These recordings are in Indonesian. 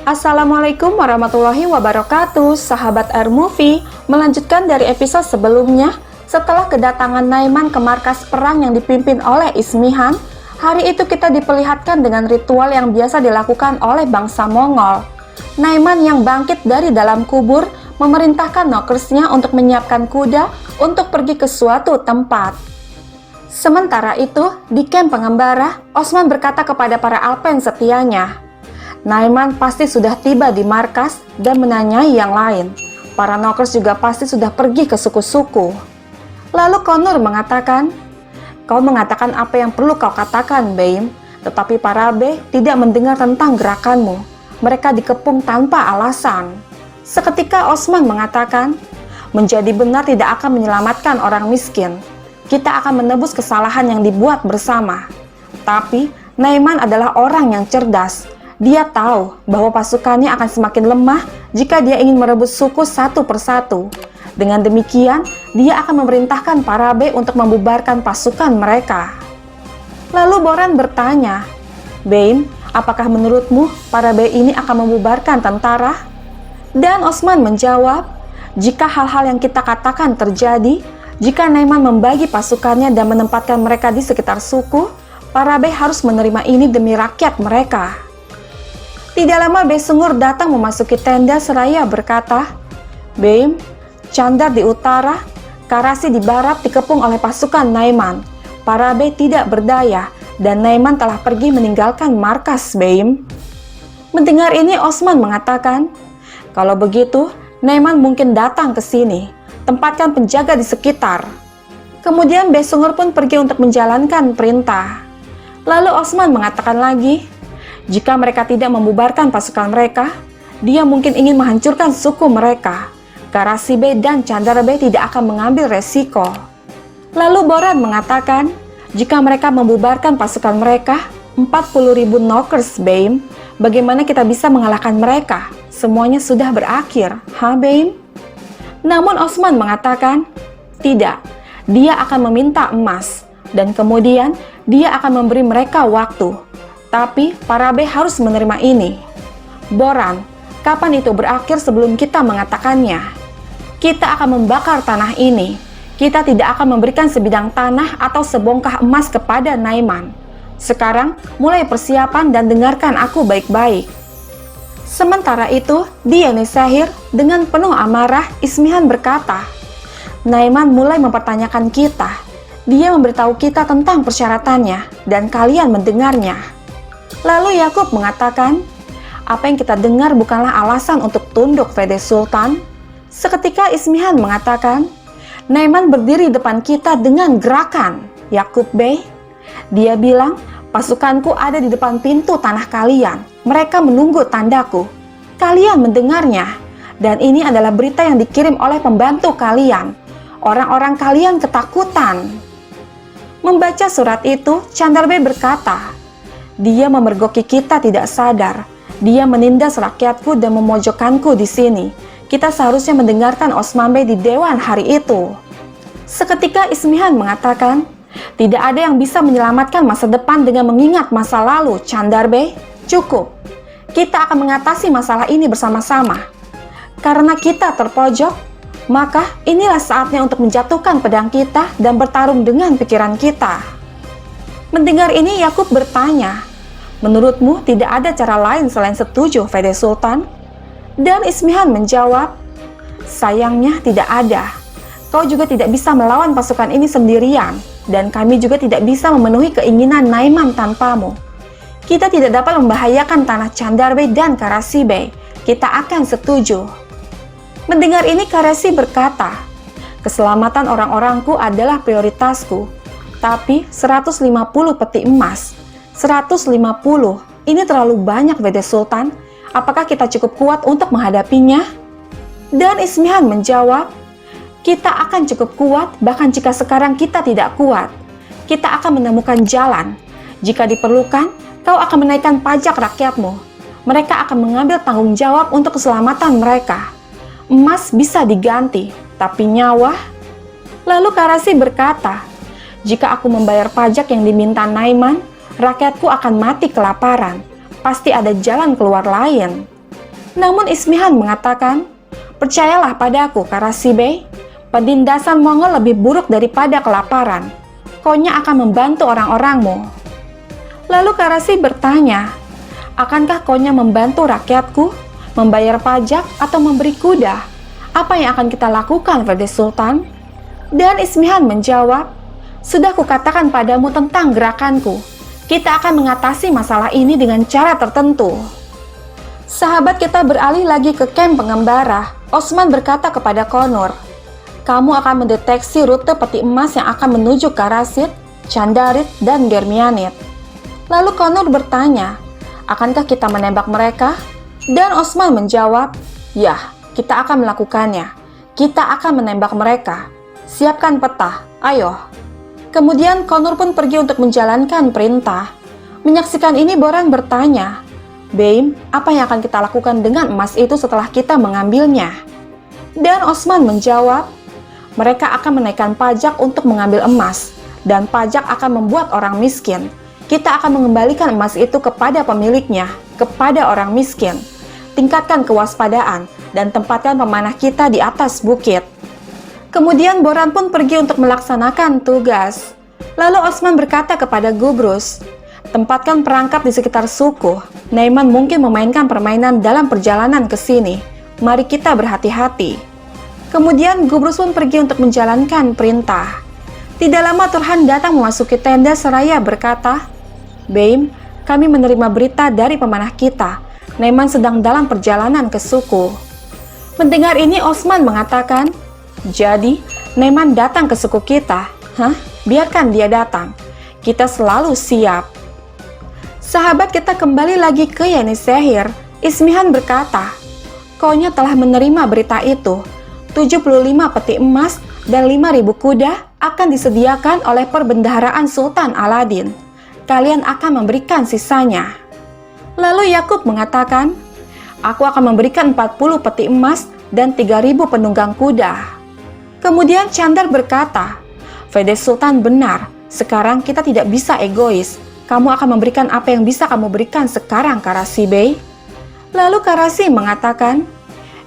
Assalamualaikum warahmatullahi wabarakatuh, sahabat Air Movie. Melanjutkan dari episode sebelumnya, setelah kedatangan Naiman ke markas perang yang dipimpin oleh Ismihan, hari itu kita diperlihatkan dengan ritual yang biasa dilakukan oleh bangsa Mongol. Naiman yang bangkit dari dalam kubur memerintahkan nokersnya untuk menyiapkan kuda untuk pergi ke suatu tempat. Sementara itu, di kamp pengembara, Osman berkata kepada para Alpen setianya, Naiman pasti sudah tiba di markas dan menanyai yang lain. Para nokers juga pasti sudah pergi ke suku-suku. Lalu Konur mengatakan, kau mengatakan apa yang perlu kau katakan, Beim, tetapi para B tidak mendengar tentang gerakanmu. Mereka dikepung tanpa alasan. Seketika Osman mengatakan, menjadi benar tidak akan menyelamatkan orang miskin. Kita akan menebus kesalahan yang dibuat bersama. Tapi Naiman adalah orang yang cerdas. Dia tahu bahwa pasukannya akan semakin lemah jika dia ingin merebut suku satu persatu. Dengan demikian, dia akan memerintahkan para B untuk membubarkan pasukan mereka. Lalu Boran bertanya, Beim, apakah menurutmu para B ini akan membubarkan tentara? Dan Osman menjawab, jika hal-hal yang kita katakan terjadi, jika Naiman membagi pasukannya dan menempatkan mereka di sekitar suku, para B harus menerima ini demi rakyat mereka. Tidak lama Besungur datang memasuki tenda seraya berkata, Beim, Candar di utara, Karasi di barat dikepung oleh pasukan Naiman. Para B tidak berdaya dan Naiman telah pergi meninggalkan markas, Beim. Mendengar ini Osman mengatakan, kalau begitu Naiman mungkin datang ke sini. Tempatkan penjaga di sekitar. Kemudian Besungur pun pergi untuk menjalankan perintah. Lalu Osman mengatakan lagi, jika mereka tidak membubarkan pasukan mereka, dia mungkin ingin menghancurkan suku mereka. Karasi B dan Candar B tidak akan mengambil resiko. Lalu Boran mengatakan, jika mereka membubarkan pasukan mereka, 40.000 nokers, Beim, bagaimana kita bisa mengalahkan mereka? Semuanya sudah berakhir, ha Beim? Namun Osman mengatakan, tidak, dia akan meminta emas, dan kemudian dia akan memberi mereka waktu. Tapi para B harus menerima ini. Boran, kapan itu berakhir sebelum kita mengatakannya? Kita akan membakar tanah ini. Kita tidak akan memberikan sebidang tanah atau sebongkah emas kepada Naiman. Sekarang mulai persiapan dan dengarkan aku baik-baik. Sementara itu, di Yenisehir dengan penuh amarah, Ismihan berkata, Naiman mulai mempertanyakan kita. Dia memberitahu kita tentang persyaratannya dan kalian mendengarnya. Lalu Yakub mengatakan, apa yang kita dengar bukanlah alasan untuk tunduk, Fede Sultan. Seketika Ismihan mengatakan, Naiman berdiri depan kita dengan gerakan. Yakub Bey, dia bilang, pasukanku ada di depan pintu tanah kalian. Mereka menunggu tandaku. Kalian mendengarnya. Dan ini adalah berita yang dikirim oleh pembantu kalian. Orang-orang kalian ketakutan. Membaca surat itu, Candar Bey berkata, dia memergoki kita tidak sadar. Dia menindas rakyatku dan memojokkanku di sini. Kita seharusnya mendengarkan Osman Bey di dewan hari itu. Seketika Ismihan mengatakan, tidak ada yang bisa menyelamatkan masa depan dengan mengingat masa lalu, Candar Bey. Cukup. Kita akan mengatasi masalah ini bersama-sama. Karena kita terpojok, maka inilah saatnya untuk menjatuhkan pedang kita dan bertarung dengan pikiran kita. Mendengar ini Yakub bertanya, menurutmu tidak ada cara lain selain setuju, Fede Sultan? Dan Ismihan menjawab, sayangnya tidak ada. Kau juga tidak bisa melawan pasukan ini sendirian, dan kami juga tidak bisa memenuhi keinginan Naiman tanpamu. Kita tidak dapat membahayakan tanah Candar Bey dan Karasi Bey. Kita akan setuju. Mendengar ini Karasi berkata, keselamatan orang-orangku adalah prioritasku. Tapi 150 peti emas, 150, ini terlalu banyak, Fede Sultan. Apakah kita cukup kuat untuk menghadapinya? Dan Ismihan menjawab, kita akan cukup kuat bahkan jika sekarang kita tidak kuat. Kita akan menemukan jalan. Jika diperlukan, kau akan menaikkan pajak rakyatmu. Mereka akan mengambil tanggung jawab untuk keselamatan mereka. Emas bisa diganti, tapi nyawa? Lalu Karasi berkata, jika aku membayar pajak yang diminta Naiman, rakyatku akan mati kelaparan. Pasti ada jalan keluar lain. Namun Ismihan mengatakan, "Percayalah padaku, Karasibe, penindasan Mongol lebih buruk daripada kelaparan. Konya akan membantu orang-orangmu." Lalu Karasi bertanya, "Akankah Konya membantu rakyatku, membayar pajak, atau memberi kuda? Apa yang akan kita lakukan, Vede Sultan?" Dan Ismihan menjawab, "Sudah kukatakan padamu tentang gerakanku. Kita akan mengatasi masalah ini dengan cara tertentu." Sahabat kita beralih lagi ke kamp pengembara. Osman berkata kepada Konur, "Kamu akan mendeteksi rute peti emas yang akan menuju Karasit, Candarit, dan Germianit." Lalu Konur bertanya, "Akankah kita menembak mereka?" Dan Osman menjawab, "Ya, kita akan melakukannya. Kita akan menembak mereka. Siapkan peta, ayo." Kemudian Konur pun pergi untuk menjalankan perintah. Menyaksikan ini Boran bertanya, "Beim, apa yang akan kita lakukan dengan emas itu setelah kita mengambilnya?" Dan Osman menjawab, "Mereka akan menaikkan pajak untuk mengambil emas, dan pajak akan membuat orang miskin. Kita akan mengembalikan emas itu kepada pemiliknya, kepada orang miskin. Tingkatkan kewaspadaan, dan tempatkan pemanah kita di atas bukit." Kemudian Boran pun pergi untuk melaksanakan tugas. Lalu Osman berkata kepada Gubrus, "Tempatkan perangkap di sekitar suku. Naiman mungkin memainkan permainan dalam perjalanan ke sini. Mari kita berhati-hati." Kemudian Gubrus pun pergi untuk menjalankan perintah. Tidak lama Turhan datang memasuki tenda seraya berkata, "Beim, kami menerima berita dari pemanah kita. Naiman sedang dalam perjalanan ke suku." Mendengar ini Osman mengatakan, "Jadi, Naiman datang ke suku kita? Hah? Biarkan dia datang. Kita selalu siap." Sahabat kita kembali lagi ke Yenisehir. Ismihan berkata, "Konya telah menerima berita itu. 75 peti emas dan 5.000 kuda akan disediakan oleh perbendaharaan Sultan Aladin. Kalian akan memberikan sisanya." Lalu Yakub mengatakan, "Aku akan memberikan 40 peti emas dan 3.000 penunggang kuda." Kemudian Chandar berkata, "Vede Sultan benar, sekarang kita tidak bisa egois. Kamu akan memberikan apa yang bisa kamu berikan sekarang, Karasi Bey." Lalu Karasi mengatakan,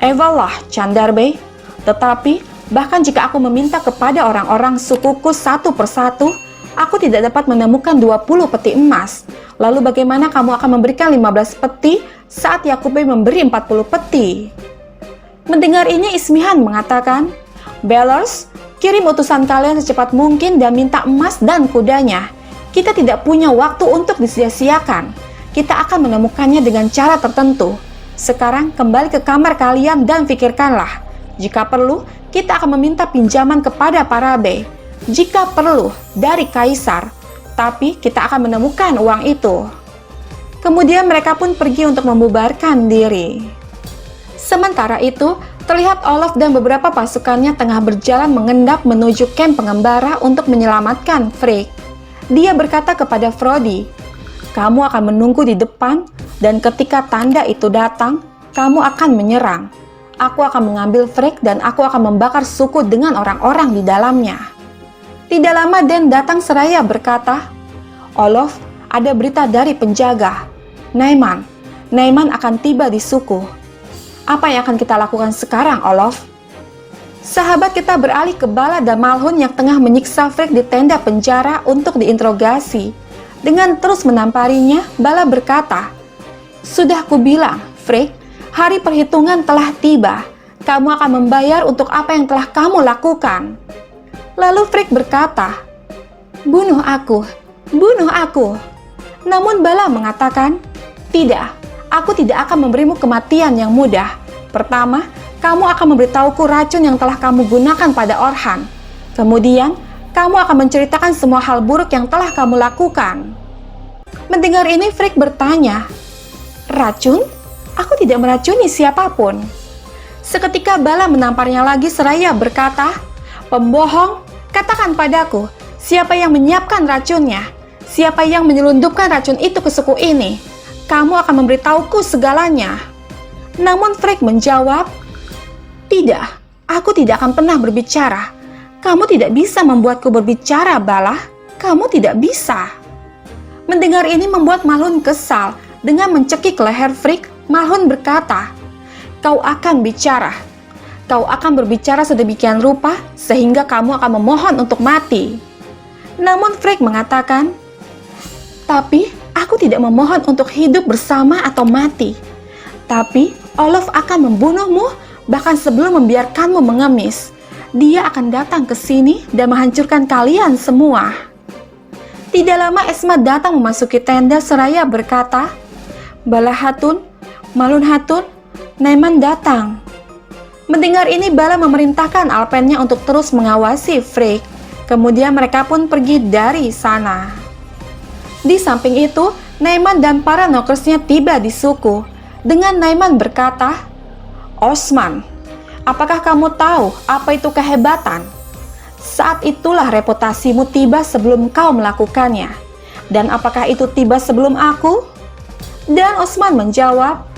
"Ewalah, Chandar Bey. Tetapi, bahkan jika aku meminta kepada orang-orang sukuku satu persatu, aku tidak dapat menemukan 20 peti emas. Lalu bagaimana kamu akan memberikan 15 peti saat Yakub Bey memberi 40 peti?" Mendengar ini Ismihan mengatakan, "Bellers, kirim utusan kalian secepat mungkin dan minta emas dan kudanya. Kita tidak punya waktu untuk disia-siakan. Kita akan menemukannya dengan cara tertentu. Sekarang kembali ke kamar kalian dan pikirkanlah. Jika perlu, kita akan meminta pinjaman kepada para bey. Jika perlu, dari kaisar. Tapi kita akan menemukan uang itu." Kemudian mereka pun pergi untuk membubarkan diri. Sementara itu, terlihat Olaf dan beberapa pasukannya tengah berjalan mengendap menuju kamp pengembara untuk menyelamatkan Frigg. Dia berkata kepada Frodi, "Kamu akan menunggu di depan, dan ketika tanda itu datang, kamu akan menyerang. Aku akan mengambil Frigg dan aku akan membakar suku dengan orang-orang di dalamnya." Tidak lama Den datang seraya berkata, "Olaf, ada berita dari penjaga. Naiman akan tiba di suku. Apa yang akan kita lakukan sekarang, Olaf?" Sahabat kita beralih ke Bala dan Malhun yang tengah menyiksa Frigg di tenda penjara untuk diinterogasi. Dengan terus menamparinya, Bala berkata, "Sudah kubilang, Frigg, hari perhitungan telah tiba. Kamu akan membayar untuk apa yang telah kamu lakukan." Lalu Frigg berkata, "Bunuh aku, bunuh aku." Namun Bala mengatakan, "Tidak. Aku tidak akan memberimu kematian yang mudah. Pertama, kamu akan memberitahuku racun yang telah kamu gunakan pada Orhan. Kemudian, kamu akan menceritakan semua hal buruk yang telah kamu lakukan." Mendengar ini, Frigg bertanya, "Racun? Aku tidak meracuni siapapun." Seketika Bala menamparnya lagi seraya berkata, "Pembohong, katakan padaku, siapa yang menyiapkan racunnya? Siapa yang menyelundupkan racun itu ke suku ini? Kamu akan memberitahuku segalanya." Namun Frigg menjawab, "Tidak, aku tidak akan pernah berbicara. Kamu tidak bisa membuatku berbicara, Bala. Kamu tidak bisa." Mendengar ini membuat Malhun kesal. Dengan mencekik leher Frigg, Malhun berkata, kau akan bicara. Kau akan berbicara sedemikian rupa sehingga kamu akan memohon untuk mati. Namun Frigg mengatakan, tapi aku tidak memohon untuk hidup bersama atau mati. Tapi Olaf akan membunuhmu bahkan sebelum membiarkanmu mengemis. Dia akan datang ke sini dan menghancurkan kalian semua. Tidak lama Esma datang memasuki tenda seraya berkata, Bala Hatun, Malun Hatun, Naiman datang. Mendengar ini Bala memerintahkan alpennya untuk terus mengawasi Frigg. Kemudian mereka pun pergi dari sana. Di samping itu, Naiman dan para nokersnya tiba di suku. Dengan Naiman berkata, Osman, apakah kamu tahu apa itu kehebatan? Saat itulah reputasimu tiba sebelum kau melakukannya. Dan apakah itu tiba sebelum aku? Dan Osman menjawab,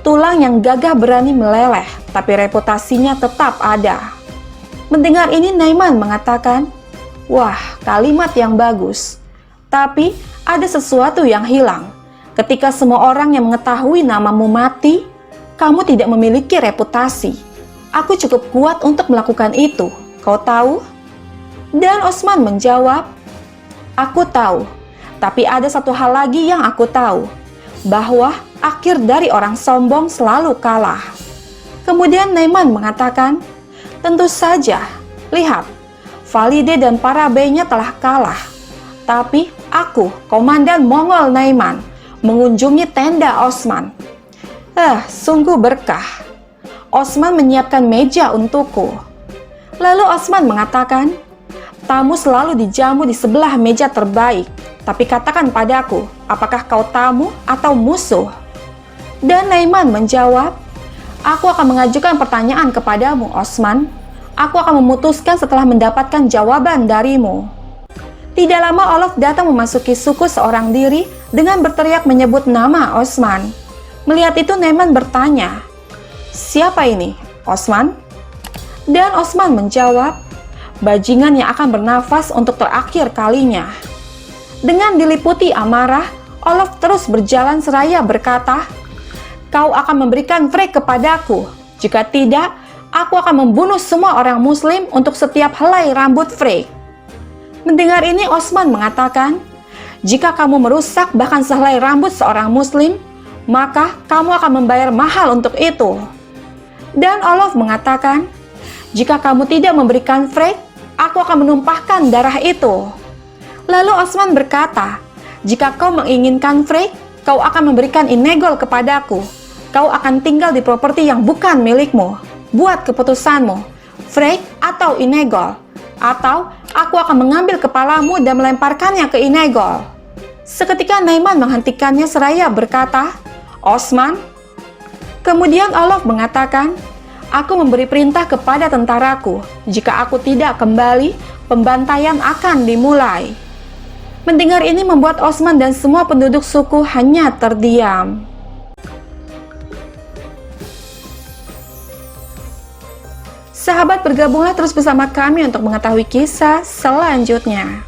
tulang yang gagah berani meleleh, tapi reputasinya tetap ada. Mendengar ini Naiman mengatakan, wah, kalimat yang bagus. Tapi ada sesuatu yang hilang. Ketika semua orang yang mengetahui namamu mati, kamu tidak memiliki reputasi. Aku cukup kuat untuk melakukan itu. Kau tahu? Dan Osman menjawab, aku tahu. Tapi ada satu hal lagi yang aku tahu. Bahwa akhir dari orang sombong selalu kalah. Kemudian Naiman mengatakan, tentu saja, lihat, Valide dan para bey-nya telah kalah. Tapi aku, Komandan Mongol Naiman, mengunjungi tenda Osman. Sungguh berkah. Osman menyiapkan meja untukku. Lalu Osman mengatakan, tamu selalu dijamu di sebelah meja terbaik. Tapi katakan padaku, apakah kau tamu atau musuh? Dan Naiman menjawab, aku akan mengajukan pertanyaan kepadamu, Osman. Aku akan memutuskan setelah mendapatkan jawaban darimu. Tidak lama Olaf datang memasuki suku seorang diri dengan berteriak menyebut nama Osman. Melihat itu Naiman bertanya, siapa ini, Osman? Dan Osman menjawab, bajingan yang akan bernafas untuk terakhir kalinya. Dengan diliputi amarah, Olaf terus berjalan seraya berkata, kau akan memberikan Frigg kepadaku. Jika tidak, aku akan membunuh semua orang muslim untuk setiap helai rambut Frigg. Mendengar ini Osman mengatakan, jika kamu merusak bahkan sehelai rambut seorang muslim, maka kamu akan membayar mahal untuk itu. Dan Olaf mengatakan, jika kamu tidak memberikan Frigg, aku akan menumpahkan darah itu. Lalu Osman berkata, jika kau menginginkan Frigg, kau akan memberikan Inegol kepadaku. Kau akan tinggal di properti yang bukan milikmu. Buat keputusanmu, Frigg atau Inegol. Atau aku akan mengambil kepalamu dan melemparkannya ke Inegol. Seketika Naiman menghentikannya seraya berkata, Osman. Kemudian Olaf mengatakan, aku memberi perintah kepada tentaraku. Jika aku tidak kembali, pembantaian akan dimulai. Mendengar ini membuat Osman dan semua penduduk suku hanya terdiam. Sahabat, bergabunglah terus bersama kami untuk mengetahui kisah selanjutnya.